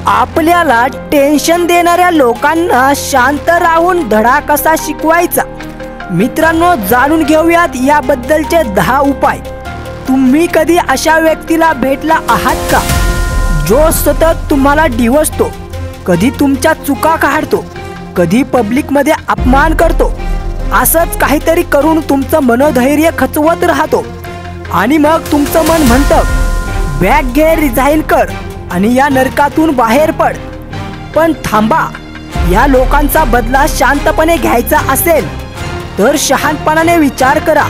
आपल्याला टेन्शन देणाऱ्या लोकांना शांत राहून धडा कसा शिकवायचा। मित्रांनो, जाणून घेऊयात याबद्दलचे 10 उपाय। तुम्ही कधी अशा व्यक्तीला भेटला आहात का जो सतत तुम्हाला डिवचतो, कधी तुमच्या चुका काढतो, कधी पब्लिकमध्ये अपमान करतो, असंच काहीतरी करून तुमचं मनोधैर्य खचवत राहतो आणि मग तुमचं मन म्हणतं बॅग घे, रिझाईन कर आणि या नरकातून बाहेर पड। पण थांबा, या लोकांचा बदला शांतपणे घ्यायचा असेल तर शहाणपणाने विचार करा,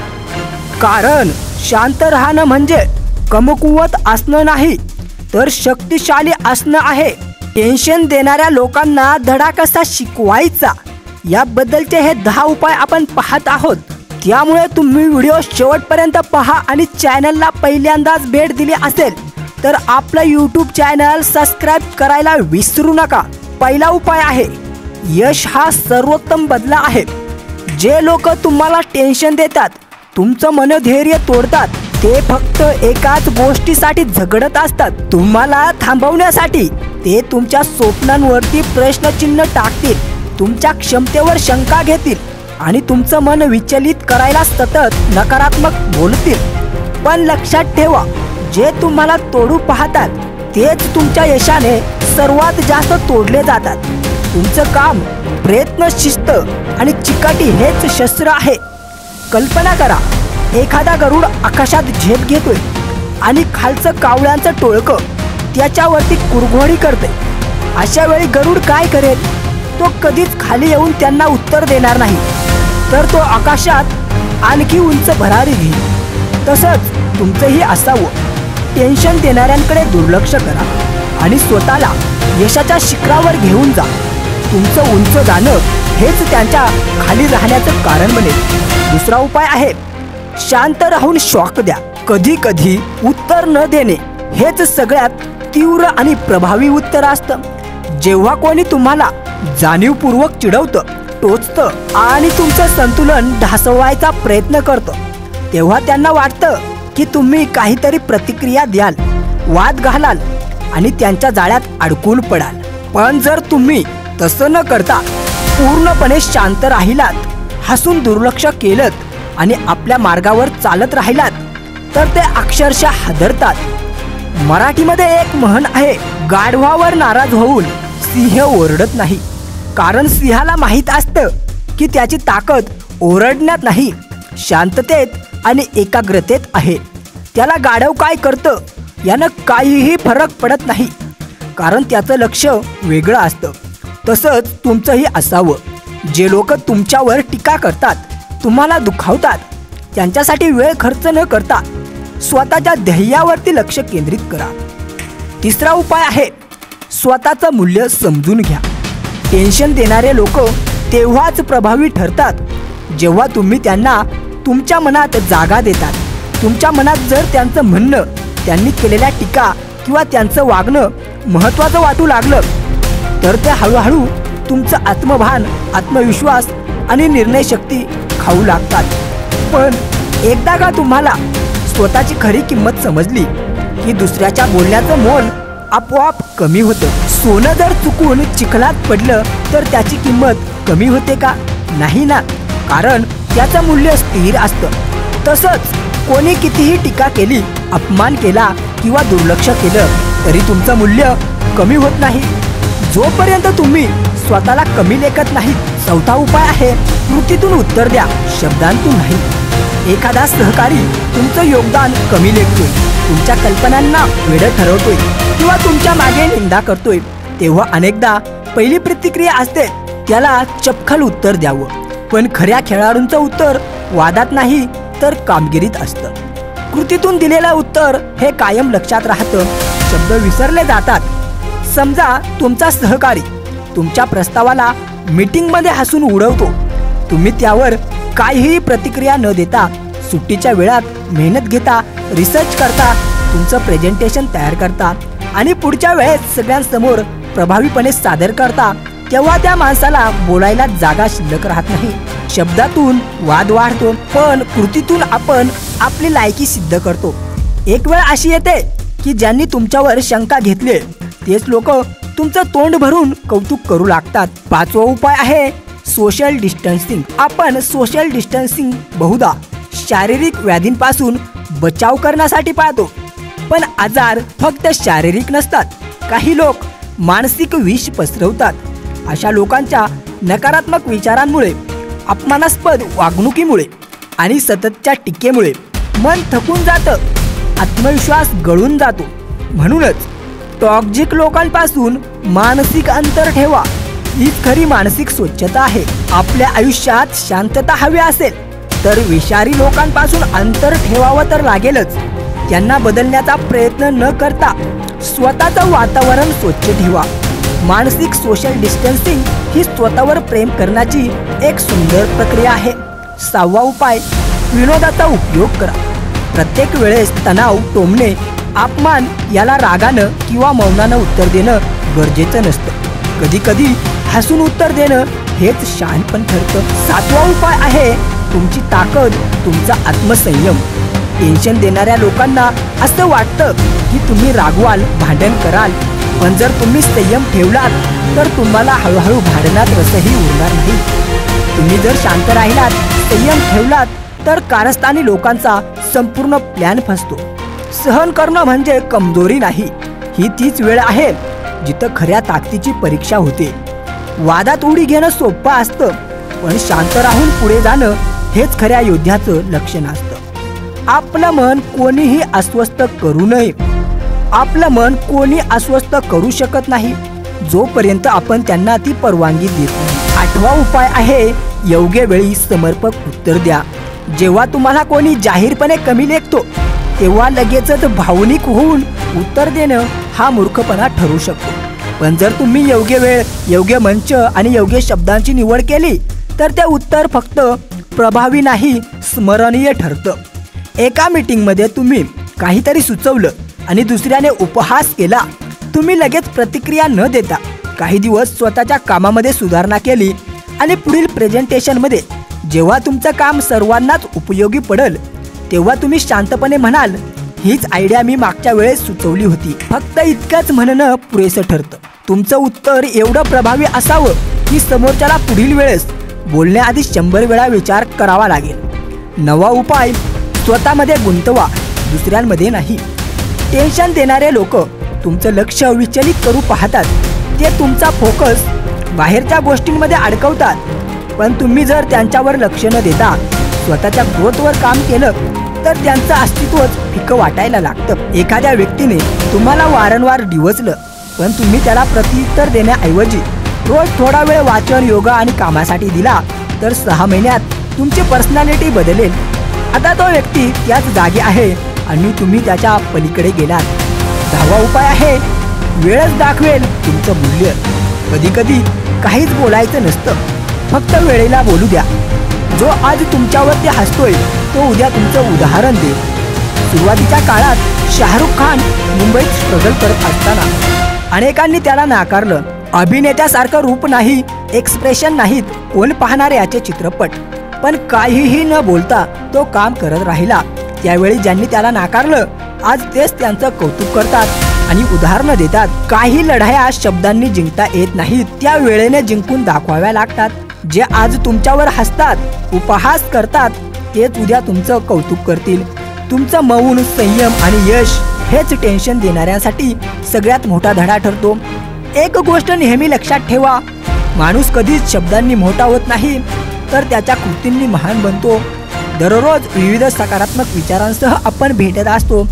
कारण शांत राहणं म्हणजे कमकुवत असणं नाही तर शक्तिशाली असणं आहे। टेन्शन देणाऱ्या लोकांना धडा कसा शिकवायचा याबद्दलचे हे 10 उपाय आपण पाहत आहोत, त्यामुळे तुम्ही व्हिडिओ शेवटपर्यंत पहा आणि चॅनलला पहिल्यांदाच भेट दिली असेल तर आपलं यूट्यूब चॅनल सबस्क्राइब करायला विसरू नका। पहिला उपाय आहे, यश हा सर्वोत्तम बदला आहे। जे लोक तुम्हाला टेन्शन देतात, तुमचं मनोधैर्य तोडतात, ते फक्त एकाच गोष्टीसाठी झगडत असतात, तुम्हाला थांबवण्यासाठी। ते तुमच्या स्वप्नांवरती प्रश्नचिन्ह टाकतील, तुमच्या क्षमतेवर शंका घेतील आणि तुमचं मन विचलित करायला सतत नकारात्मक बोलतील। पण लक्षात ठेवा, जे तुम्हाला तोडू पाहतात तेच तुमच्या यशाने सर्वात जास्त तोडले जातात। तुमचं काम, प्रयत्न, शिस्त आणि चिकाटी हेच शस्त्र आहे। कल्पना करा, एखादा गरुड आकाशात झेप घेतोय आणि खालचं कावळ्यांचं टोळकं त्याच्यावरती कुरघोडी करते। अशा वेळी गरुड काय करेल? तो कधीच खाली येऊन त्यांना उत्तर देणार नाही, तर तो आकाशात आणखी उंच भरारी घेईल। तसंच तुमचंही असावं। टेन्शन देणाऱ्यांकडे दुर्लक्ष करा आणि स्वतःला यशाच्या शिखरावर घेऊन जा। तुमचं उंच जाणं हेच त्यांच्या खाली राहण्याचं कारण बनेल। दुसरा उपाय आहे, शांत राहून शॉक द्या। कधी कधी उत्तर न देणे हेच सगळ्यात तीव्र आणि प्रभावी उत्तर असतं। जेव्हा कोणी तुम्हाला जाणीवपूर्वक चिडवतं, टोचतं आणि तुमचं संतुलन ढासळवायचा प्रयत्न करतं, तेव्हा त्यांना वाटतं की तुम्ही काहीतरी प्रतिक्रिया द्याल, वाद घालाल आणि त्यांच्या जाळ्यात अडकून पडाल। पण जर तुम्ही तसं न करता पूर्णपणे शांत राहिलात, हसून दुर्लक्ष केलं आणि आपल्या मार्गावर चालत राहिलात तर ते अक्षरशः हादरतात। मराठीमध्ये एक म्हण आहे, गाढवावर नाराज होऊन सिंह ओरडत नाही, कारण सिंहाला माहीत असतं की त्याची ताकद ओरडण्यात नाही, शांततेत आणि एकाग्रतेत आहे। त्याला गाढव काय करतं यानं काहीही फरक पडत नाही, कारण त्याचं लक्ष वेगळं असतं। तसंच तुमचंही असावं। जे लोक तुमच्यावर टीका करतात, तुम्हाला दुखावतात, त्यांच्यासाठी वेळ खर्च न करता स्वतःच्या ध्येयावरती लक्ष केंद्रित करा। तिसरा उपाय आहे, स्वतःचं मूल्य समजून घ्या। टेन्शन देणारे लोक तेव्हाच प्रभावी ठरतात जेव्हा तुम्ही त्यांना तुमच्या मनात जागा देतात। तुमच्या मनात जर त्यांचं म्हणणं, त्यांनी केलेल्या टीका किंवा त्यांचं वागणं महत्त्वाचं वाटू लागलं तर ते हळूहळू तुमचं आत्मभान, आत्मविश्वास आणि निर्णयशक्ती खाऊ लागतात। पण एकदा का तुम्हाला स्वतःची खरी किंमत समजली की दुसऱ्याच्या बोलण्याचं मोल आपोआप कमी होतं। सोनं जर चुकून चिखलात पडलं तर त्याची किंमत कमी होते का? नाही ना, कारण त्याचं मूल्य स्थिर असतं। तसंच कोणी कितीही टीका केली, अपमान केला किंवा दुर्लक्ष केलं तरी तुमचं मूल्य कमी होत नाही, जोपर्यंत तुम्ही स्वतःला कमी लेखत नाही। चौथा उपाय आहे, कृतीतून उत्तर द्या, शब्दांतून नाही। एखादा सहकारी तुमचं योगदान कमी लेखतोय, तुमच्या कल्पनांना वेडं ठरवतोय किंवा तुमच्या मागे निंदा करतोय, तेव्हा अनेकदा पहिली प्रतिक्रिया असते त्याला चपखल उत्तर द्यावं। पण खऱ्या खेळाडूंचं उत्तर वादात नाही तर कामगिरीत असतं। कृतीतून दिलेलं उत्तर हे कायम लक्षात राहतं, शब्द विसरले जातात। समजा तुमचा सहकारी तुमच्या प्रस्तावाला मीटिंगमध्ये हसून उडवतो, तुम्ही त्यावर काहीही प्रतिक्रिया न देता सुट्टीच्या वेळात मेहनत घेता, रिसर्च करता, तुमचं प्रेझेंटेशन तयार करता आणि पुढच्या वेळेस सगळ्यांसमोर प्रभावीपणे सादर करता, तेव्हा त्या माणसाला बोलायला जागा शिल्लक राहत नाही। शब्दातून वाद वाढतो, पण कृतीतून आपण आपली लायकी सिद्ध करतो। एक वेळ अशी येते की ज्यांनी तुमच्यावर शंका घेतली तेच लोक तुमचं तोंड भरून कौतुक करू लागतात. 5वा उपाय आहे सोशल डिस्टन्सिंग. आपण सोशल डिस्टन्सिंग बहुधा शारीरिक व्याधींपासून बचाव करण्यासाठी पाहतो, पण आजार फक्त शारीरिक नसतात. काही लोक मानसिक विष पसरवतात. अशा लोकांच्या नकारात्मक विचारांमुळे, अपमानास्पद वागणुकीमुळे आणि सततच्या टीकेमुळे मन थकून जातं, आत्मविश्वास गळून जातो. म्हणूनच टॉक्झिक लोकांपासून मानसिक अंतर ठेवा. हीच खरी मानसिक स्वच्छता आहे. आपल्या आयुष्यात शांतता हवी असेल तर विषारी लोकांपासून अंतर ठेवावं तर लागेलच. त्यांना बदलण्याचा प्रयत्न न करता स्वतःचं वातावरण स्वच्छ ठेवा. मानसिक सोशल डिस्टन्सिंग ही स्वतःवर प्रेम करण्याची एक सुंदर प्रक्रिया आहे. 6वा उपाय विनोदाचा उपयोग करा. प्रत्येक वेळेस तणाव, टोमणे, अपमान याला रागानं किंवा मौनानं उत्तर देणं गरजेचं नसतं. कधी कधी हसून उत्तर देणं हेच शहाणपण ठरतं. 7वा उपाय आहे तुमची ताकद, तुमचा आत्मसंयम. टेन्शन देणाऱ्या लोकांना असं वाटतं की तुम्ही रागवाल, भांडण कराल, पण जर तुम्ही संयम ठेवलात तर तुम्हाला हळूहळू भांडणात रसही उरणार नाही. तुम्ही जर शांत राहिलात, संयम ठेवलात तर कारस्थानी लोकांचा संपूर्ण प्लॅन फसतो. सहन करणं म्हणजे कमजोरी नाही, ही तीच वेळ आहे जिथं खऱ्या ताकदीची परीक्षा होते. वादात उडी घेणं सोपं असतं, पण शांत राहून पुढे जाणं हेच खऱ्या योद्ध्याचं लक्षण असतं. आपलं मन कोणीही अस्वस्थ करू नये. आपलं मन कोणी अस्वस्थ करू शकत नाही जोपर्यंत आपण त्यांना ती परवानगी देत नाही. 8वा उपाय आहे योग्य वेळी समर्पक उत्तर द्या. जेव्हा तुम्हाला कोणी जाहीरपणे कमी लेखतो तेव्हा लगेचच भावनिक होऊन उत्तर देणं हा मूर्खपणा ठरू शकतो. पण जर तुम्ही योग्य वेळ, योग्य मंच आणि योग्य शब्दांची निवड केली तर ते उत्तर फक्त प्रभावी नाही, स्मरणीय ठरतं. एका मीटिंगमध्ये तुम्ही काहीतरी सुचवलं आणि दुसऱ्याने उपहास केला. तुम्ही लगेच प्रतिक्रिया न देता काही दिवस स्वतःच्या कामामध्ये सुधारणा केली आणि पुढील प्रेझेंटेशनमध्ये जेव्हा तुमचं काम सर्वांनाच उपयोगी पडेल तेव्हा तुम्ही शांतपणे म्हणाल, हीच आयडिया मी मागच्या वेळेस सुचवली होती. फक्त इतकंच म्हणणं पुरेसं ठरतं. तुमचं उत्तर एवढं प्रभावी असावं की समोरच्याला पुढील वेळेस बोलण्याआधी 100 वेळा विचार करावा लागेल. 9वा उपाय स्वतःमध्ये गुंतवा, दुसऱ्यांमध्ये नाही. टेन्शन देणारे लोक तुमचं लक्ष विचलित करू पाहतात. ते तुमचा फोकस बाहेरच्या गोष्टींमध्ये अडकवतात. पण तुम्ही जर त्यांच्यावर लक्ष न देता स्वतःच्या ग्रोथवर काम केलं तर त्यांचं अस्तित्वच फिकं वाटायला लागतं. एखाद्या व्यक्तीने तुम्हाला वारंवार डिवचलं, पण तुम्ही त्याला प्रत्युत्तर देण्याऐवजी रोज थोडा वेळ वाचन, योगा आणि कामासाठी दिला तर 6 महिन्यात तुमची पर्सनॅलिटी बदलेल. आता तो व्यक्ती त्याच जागी आहे आणि तुम्ही त्याच्या पलीकडे गेलात. 10वा उपाय आहे वेळच दाखवेल तुमचं मूल्य. कधी कधी काहीच बोलायचं नसतं, फक्त वेळेला बोलू द्या. जो आज तुमच्यावरती हसतोय तो उद्या तुमचं उदाहरण देईल. सुरुवातीच्या काळात शाहरुख खान मुंबईत स्ट्रगल करत असताना अनेकांनी त्याला नाकारलं. अभिनेत्यासारखं रूप नाही, एक्सप्रेशन नाहीत, कोण पाहणार याचे चित्रपट. पण काहीही न बोलता तो काम करत राहिला. त्यावेळी ज्यांनी त्याला नाकारलं आज तेच त्यांचं कौतुक करतात आणि उदाहरणं देतात. काही लढाया शब्दांनी जिंकता येत नाहीत, त्या वेळेने जिंकून दाखवाव्या लागतात. जे आज तुमच्यावर हसतात, उपहास करतात, तेच उद्या तुमचं कौतुक करतील. तुमचं मौन, संयम आणि यश हेच टेन्शन देणाऱ्यांसाठी सगळ्यात मोठा धडा ठरतो. एक गोष्ट नेहमी लक्षात ठेवा, माणूस कधीच शब्दांनी मोठा होत नाही तर त्याच्या कृतींनी महान बनतो. दररोज विविध सकारात्मक विचारांसह आपण भेटत असतो.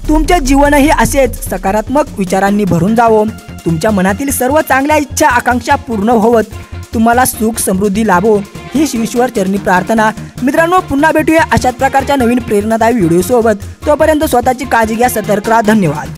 तुमचे जीवनही असेच सकारात्मक विचारांनी भरून जावो. तुमच्या मनातील सर्व चांगल्या इच्छा, आकांक्षा पूर्ण होवत, तुम्हाला सुख समृद्धी लाभो ही ईश्वर चरणी प्रार्थना. मित्रांनो, पुन्हा भेटूया अशाच प्रकारच्या नवीन प्रेरणादायी व्हिडिओ सोबत. तोपर्यंत स्वतःची काळजी घ्या. सतर्क राहा. धन्यवाद.